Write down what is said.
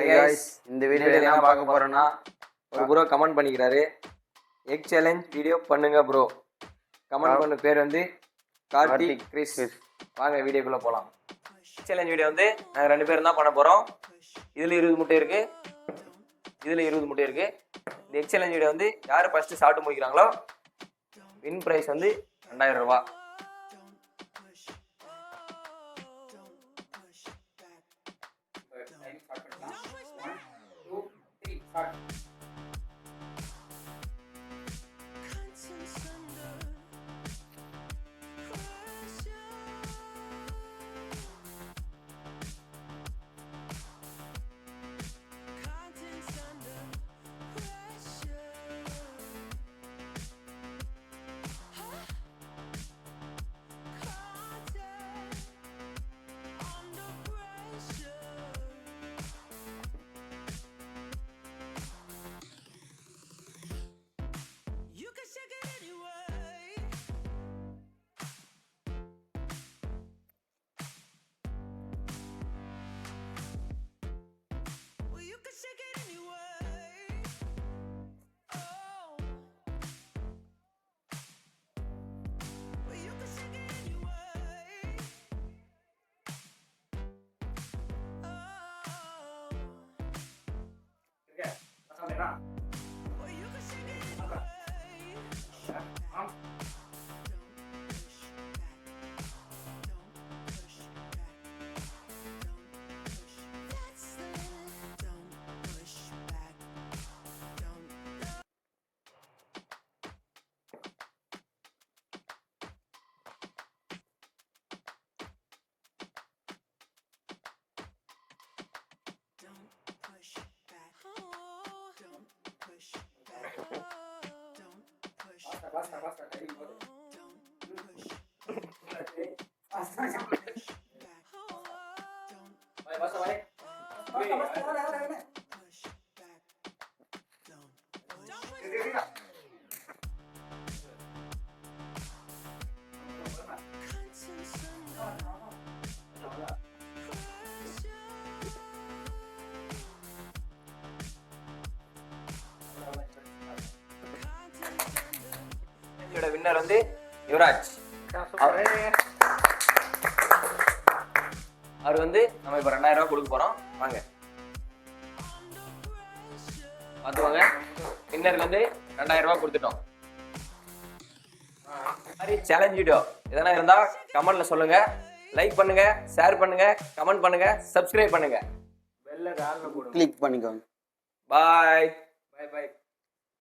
Hi guys, இந்த வீடியோல என்ன பார்க்க போறோம்னா ஒரு ப்ரோ கமெண்ட் பண்ணிக்கிறாரு. எக் சேலஞ்ச் வீடியோ பண்ணுங்க ப்ரோ. கமெண்ட் பண்ண பேர் வந்து கார்த்திக் கிறிஸ். வாங்க வீடியோக்குள்ள போலாம். சேலஞ்ச் வீடியோ வந்து நாங்க ரெண்டு பேரும் தான் பண்ண போறோம். இதுல 20 முட்டை இருக்கு. இதுல 20 முட்டை இருக்கு. இந்த எக் சேலஞ்ச் வீடியோ வந்து யார் ஃபர்ஸ்ட் சாப்பிட்டு முடிக்கிறாங்களோ வின் பிரைஸ் வந்து 2000 ரூபாய். வின்னர் வந்து யுவராஜ். அவர் வந்து நம்ம இப்ப 2000 ரூபாய் கொடுக்க போறோம். வாங்க பாத்துவாங்க. வின்னருக்கு வந்து 2000 ரூபாய் கொடுத்துட்டோம். சேலஞ்ச் வீடியோ எதனா இருந்தா கமெண்ட்ல சொல்லுங்க. லைக் பண்ணுங்க, ஷேர் பண்ணுங்க, கமெண்ட் பண்ணுங்க, சப்ஸ்கிரைப் பண்ணுங்க, பெல்ல கிளிக் பண்ணிக்கோங்க. பாய்.